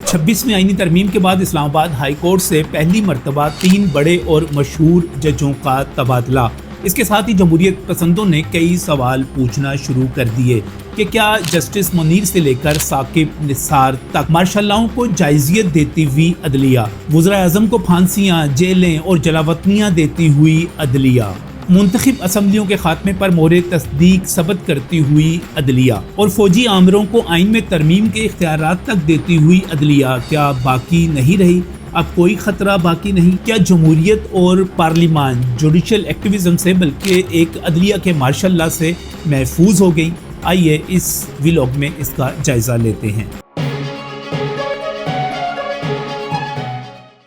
26ویں آئینی ترمیم کے بعد اسلام آباد ہائی کورٹ سے پہلی مرتبہ 3 بڑے اور مشہور ججوں کا تبادلہ۔ اس کے ساتھ ہی جمہوریت پسندوں نے کئی سوال پوچھنا شروع کر دیے کہ کیا جسٹس منیر سے لے کر ثاقب نثار تک مارشاء اللہوں کو جائزیت دیتی ہوئی عدلیہ، وزراء اعظم کو پھانسیاں، جیلیں اور جلاوطنیاں دیتی ہوئی عدلیہ، منتخب اسمبلیوں کے خاتمے پر مہر تصدیق ثبت کرتی ہوئی عدلیہ اور فوجی آمروں کو آئین میں ترمیم کے اختیارات تک دیتی ہوئی عدلیہ کیا باقی نہیں رہی؟ اب کوئی خطرہ باقی نہیں؟ کیا جمہوریت اور پارلیمان جوڈیشل ایکٹیویزم سے بلکہ ایک عدلیہ کے مارشاء اللہ سے محفوظ ہو گئی؟ آئیے اس ویلاگ میں اس کا جائزہ لیتے ہیں۔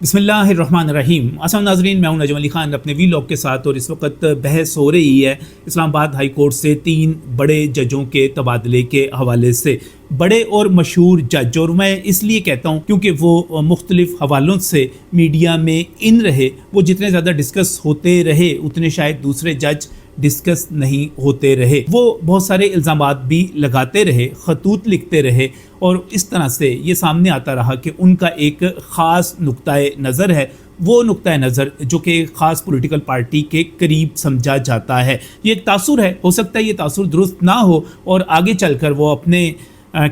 بسم اللہ الرحمن الرحیم۔ السلام ناظرین، میں ہوں نجم علی خان اپنے ویلاگ کے ساتھ، اور اس وقت بحث ہو رہی ہے اسلام آباد ہائی کورٹ سے 3 بڑے ججوں کے تبادلے کے حوالے سے۔ بڑے اور مشہور جج، اور میں اس لیے کہتا ہوں کیونکہ وہ مختلف حوالوں سے میڈیا میں رہے، وہ جتنے زیادہ ڈسکس ہوتے رہے اتنے شاید دوسرے جج ڈسکس نہیں ہوتے رہے۔ وہ بہت سارے الزامات بھی لگاتے رہے، خطوط لکھتے رہے، اور اس طرح سے یہ سامنے آتا رہا کہ ان کا ایک خاص نقطۂ نظر ہے، وہ نقطۂ نظر جو کہ ایک خاص پولیٹیکل پارٹی کے قریب سمجھا جاتا ہے۔ یہ ایک تاثر ہے، ہو سکتا ہے یہ تاثر درست نہ ہو اور آگے چل کر وہ اپنے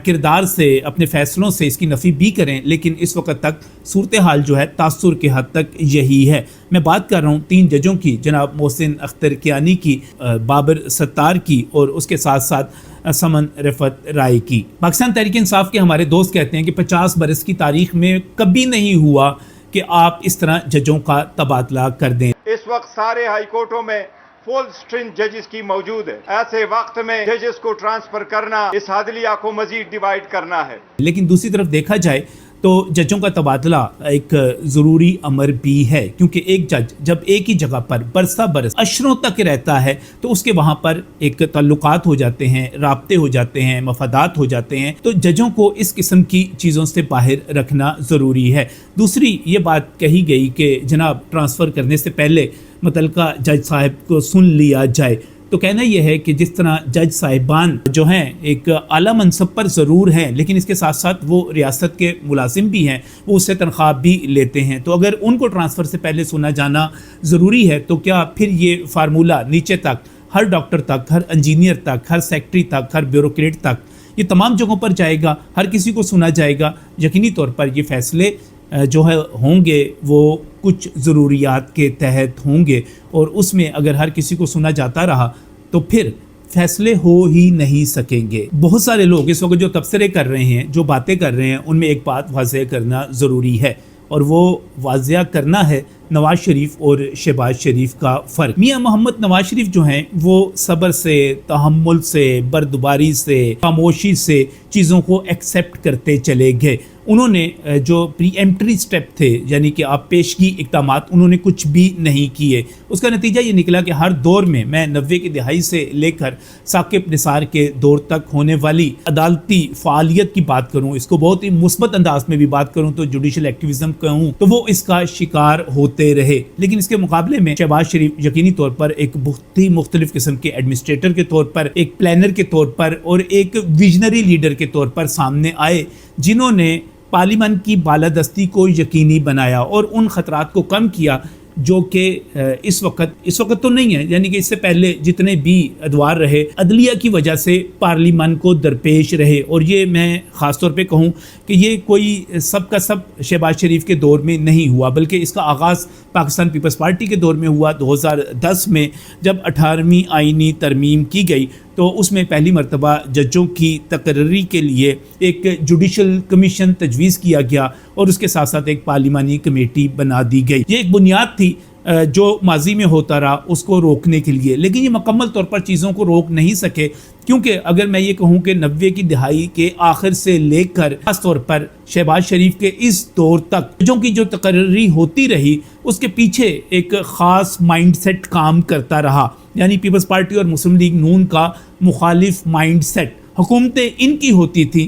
کردار سے، اپنے فیصلوں سے اس کی نفی بھی کریں، لیکن اس وقت تک صورتحال جو ہے تاثر کے حد تک یہی ہے۔ میں بات کر رہا ہوں 3 ججوں کی، جناب محسن اختر کیانی کی، بابر ستار کی، اور اس کے ساتھ ساتھ سمن رفعت رائے کی۔ پاکستان تحریک انصاف کے ہمارے دوست کہتے ہیں کہ 50 برس کی تاریخ میں کبھی نہیں ہوا کہ آپ اس طرح ججوں کا تبادلہ کر دیں۔ اس وقت سارے ہائی کورٹوں میں فل اسٹرینتھ ججز کی موجود ہے۔ ایسے وقت میں ججز کو ٹرانسفر کرنا اس عدلیہ کو مزید ڈیوائیڈ کرنا ہے۔ لیکن دوسری طرف دیکھا جائے تو ججوں کا تبادلہ ایک ضروری امر بھی ہے، کیونکہ ایک جج جب ایک ہی جگہ پر برسہ برس عشروں تک رہتا ہے تو اس کے وہاں پر ایک تعلقات ہو جاتے ہیں، رابطے ہو جاتے ہیں، مفادات ہو جاتے ہیں، تو ججوں کو اس قسم کی چیزوں سے باہر رکھنا ضروری ہے۔ دوسری یہ بات کہی گئی کہ جناب ٹرانسفر کرنے سے پہلے متعلقہ جج صاحب کو سن لیا جائے، تو کہنا یہ ہے کہ جس طرح جج صاحبان جو ہیں ایک اعلیٰ منصب پر ضرور ہیں، لیکن اس کے ساتھ ساتھ وہ ریاست کے ملازم بھی ہیں، وہ اس سے تنخواہ بھی لیتے ہیں، تو اگر ان کو ٹرانسفر سے پہلے سنا جانا ضروری ہے تو کیا پھر یہ فارمولہ نیچے تک، ہر ڈاکٹر تک، ہر انجینئر تک، ہر سیکٹری تک، ہر بیوروکریٹ تک، یہ تمام جگہوں پر جائے گا، ہر کسی کو سنا جائے گا؟ یقینی طور پر یہ فیصلے جو ہے ہوں گے وہ کچھ ضروریات کے تحت ہوں گے، اور اس میں اگر ہر کسی کو سنا جاتا رہا تو پھر فیصلے ہو ہی نہیں سکیں گے۔ بہت سارے لوگ اس وقت جو تبصرے کر رہے ہیں، جو باتیں کر رہے ہیں، ان میں ایک بات واضح کرنا ضروری ہے، اور وہ واضح کرنا ہے نواز شریف اور شہباز شریف کا فرق۔ میاں محمد نواز شریف جو ہیں وہ صبر سے، تحمل سے، بردباری سے، خاموشی سے چیزوں کو ایکسیپٹ کرتے چلے گئے۔ انہوں نے جو پری ایمپٹری سٹیپ تھے، یعنی کہ آپ پیشگی اقدامات، انہوں نے کچھ بھی نہیں کیے۔ اس کا نتیجہ یہ نکلا کہ ہر دور میں، میں 90 کی دہائی سے لے کر ثاقب نثار کے دور تک ہونے والی عدالتی فعالیت کی بات کروں، اس کو بہت ہی مثبت انداز میں بھی بات کروں تو جوڈیشل ایکٹیویزم کہوں، تو وہ اس کا شکار ہوتے رہے۔ لیکن اس کے مقابلے میں شہباز شریف یقینی طور پر ایک بہت ہی مختلف قسم کے ایڈمنسٹریٹر کے طور پر، ایک پلانر کے طور پر، اور ایک ویژنری لیڈر کے طور پر سامنے آئے، جنہوں نے پارلیمنٹ کی بالادستی کو یقینی بنایا اور ان خطرات کو کم کیا جو کہ اس وقت تو نہیں ہے، یعنی کہ اس سے پہلے جتنے بھی ادوار رہے عدلیہ کی وجہ سے پارلیمنٹ کو درپیش رہے۔ اور یہ میں خاص طور پہ کہوں کہ یہ کوئی سب کا سب شہباز شریف کے دور میں نہیں ہوا، بلکہ اس کا آغاز پاکستان پیپلز پارٹی کے دور میں ہوا 2010 میں، جب 18ویں آئینی ترمیم کی گئی تو اس میں پہلی مرتبہ ججوں کی تقرری کے لیے ایک جوڈیشل کمیشن تجویز کیا گیا، اور اس کے ساتھ ساتھ ایک پارلیمانی کمیٹی بنا دی گئی۔ یہ ایک بنیاد تھی جو ماضی میں ہوتا رہا اس کو روکنے کے لیے، لیکن یہ مکمل طور پر چیزوں کو روک نہیں سکے، کیونکہ اگر میں یہ کہوں کہ 90 کی دہائی کے آخر سے لے کر خاص طور پر شہباز شریف کے اس دور تک ججوں کی جو تقرری ہوتی رہی، اس کے پیچھے ایک خاص مائنڈ سیٹ کام کرتا رہا، یعنی پیپلز پارٹی اور مسلم لیگ نون کا مخالف مائنڈ سیٹ۔ حکومتیں ان کی ہوتی تھی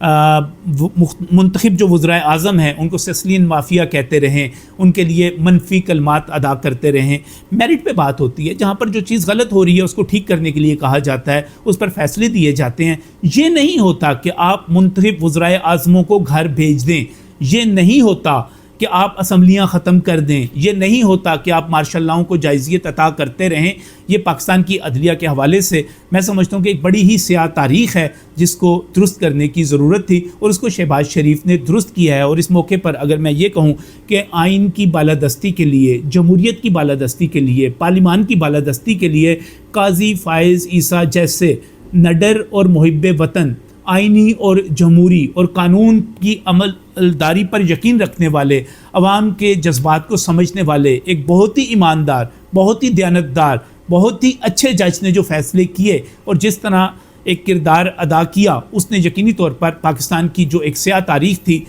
منتخب جو وزرائے اعظم ہیں ان کو سسلین مافیا کہتے رہیں، ان کے لیے منفی کلمات ادا کرتے رہیں۔ میرٹ پہ بات ہوتی ہے، جہاں پر جو چیز غلط ہو رہی ہے اس کو ٹھیک کرنے کے لیے کہا جاتا ہے، اس پر فیصلے دیے جاتے ہیں۔ یہ نہیں ہوتا کہ آپ منتخب وزرائے اعظموں کو گھر بھیج دیں، یہ نہیں ہوتا کہ آپ اسمبلیاں ختم کر دیں، یہ نہیں ہوتا کہ آپ مارشل لاؤں کو جائزیت عطا کرتے رہیں۔ یہ پاکستان کی عدلیہ کے حوالے سے میں سمجھتا ہوں کہ ایک بڑی ہی سیاہ تاریخ ہے جس کو درست کرنے کی ضرورت تھی، اور اس کو شہباز شریف نے درست کیا ہے۔ اور اس موقع پر اگر میں یہ کہوں کہ آئین کی بالادستی کے لیے، جمہوریت کی بالادستی کے لیے، پارلیمان کی بالادستی کے لیے قاضی فائز عیسیٰ جیسے نڈر اور محب وطن، آئینی اور جمہوری اور قانون کی عملداری پر یقین رکھنے والے، عوام کے جذبات کو سمجھنے والے، ایک بہت ہی ایماندار، بہت ہی دیانتدار، بہت ہی اچھے جج نے جو فیصلے کیے اور جس طرح ایک کردار ادا کیا، اس نے یقینی طور پر پاکستان کی جو ایک سیاہ تاریخ تھی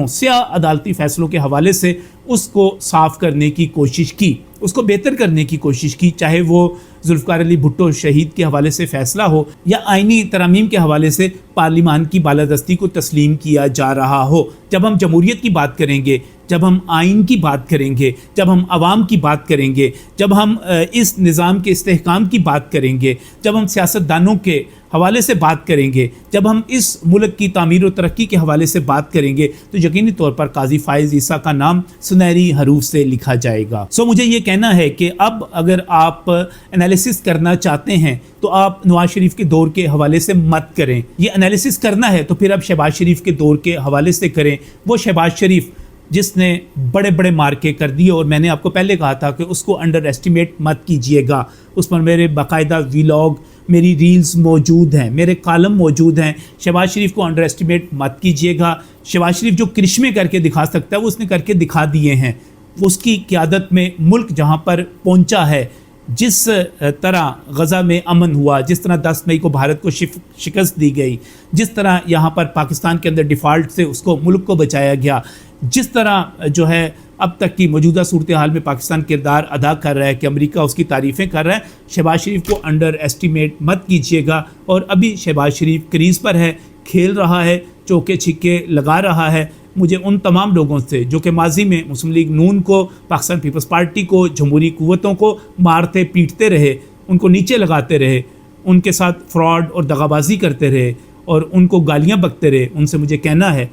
سیاہ عدالتی فیصلوں کے حوالے سے، اس کو صاف کرنے کی کوشش کی، اس کو بہتر کرنے کی کوشش کی، چاہے وہ ذوالفقار علی بھٹو شہید کے حوالے سے فیصلہ ہو یا آئینی ترامیم کے حوالے سے پارلیمان کی بالادستی کو تسلیم کیا جا رہا ہو۔ جب ہم جمہوریت کی بات کریں گے، جب ہم آئین کی بات کریں گے، جب ہم عوام کی بات کریں گے، جب ہم اس نظام کے استحکام کی بات کریں گے، جب ہم سیاستدانوں کے حوالے سے بات کریں گے، جب ہم اس ملک کی تعمیر و ترقی کے حوالے سے بات کریں گے، تو یقینی طور پر قاضی فائز عیسیٰ کا نام سنہری حروف سے لکھا جائے گا۔ مجھے یہ کہنا ہے کہ اب اگر آپ انالیسس کرنا چاہتے ہیں تو آپ نواز شریف کے دور کے حوالے سے مت کریں۔ یہ انالیسس کرنا ہے تو پھر اب شہباز شریف کے دور کے حوالے سے کریں۔ وہ شہباز شریف جس نے بڑے بڑے مارکے کر دیے، اور میں نے آپ کو پہلے کہا تھا کہ اس کو انڈر ایسٹیمیٹ مت کیجئے گا۔ اس پر میرے باقاعدہ ویلاگ، میری ریلز موجود ہیں، میرے کالم موجود ہیں۔ شہباز شریف کو انڈر ایسٹیمیٹ مت کیجئے گا۔ شہباز شریف جو کرشمے کر کے دکھا سکتا ہے وہ اس نے کر کے دکھا دیے ہیں۔ اس کی قیادت میں ملک جہاں پر پہنچا ہے، جس طرح غزہ میں امن ہوا، جس طرح 10 مئی کو بھارت کو شکست دی گئی، جس طرح یہاں پر پاکستان کے اندر ڈیفالٹ سے اس کو ملک کو بچایا گیا، جس طرح جو ہے اب تک کی موجودہ صورتحال میں پاکستان کردار ادا کر رہا ہے کہ امریکہ اس کی تعریفیں کر رہا ہے، شہباز شریف کو انڈر ایسٹیمیٹ مت کیجیے گا۔ اور ابھی شہباز شریف کریز پر ہے، کھیل رہا ہے، چوکے چھکے لگا رہا ہے۔ مجھے ان تمام لوگوں سے جو کہ ماضی میں مسلم لیگ نون کو، پاکستان پیپلز پارٹی کو، جمہوری قوتوں کو مارتے پیٹتے رہے، ان کو نیچے لگاتے رہے، ان کے ساتھ فراڈ اور دغابازی کرتے رہے اور ان کو گالیاں بکتے رہے، ان سے مجھے کہنا ہے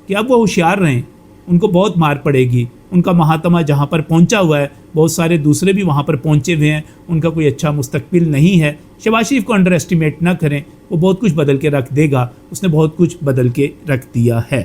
کہ اب وہ ہوشیار رہیں، ان کو بہت مار پڑے گی۔ ان کا مہاتما جہاں پر پہنچا ہوا ہے، بہت سارے دوسرے بھی وہاں پر پہنچے ہوئے ہیں، ان کا کوئی اچھا مستقبل نہیں ہے۔ شہباز شریف کو انڈر ایسٹیمیٹ نہ کریں، وہ بہت کچھ بدل کے رکھ دے گا، اس نے بہت کچھ بدل کے رکھ دیا ہے۔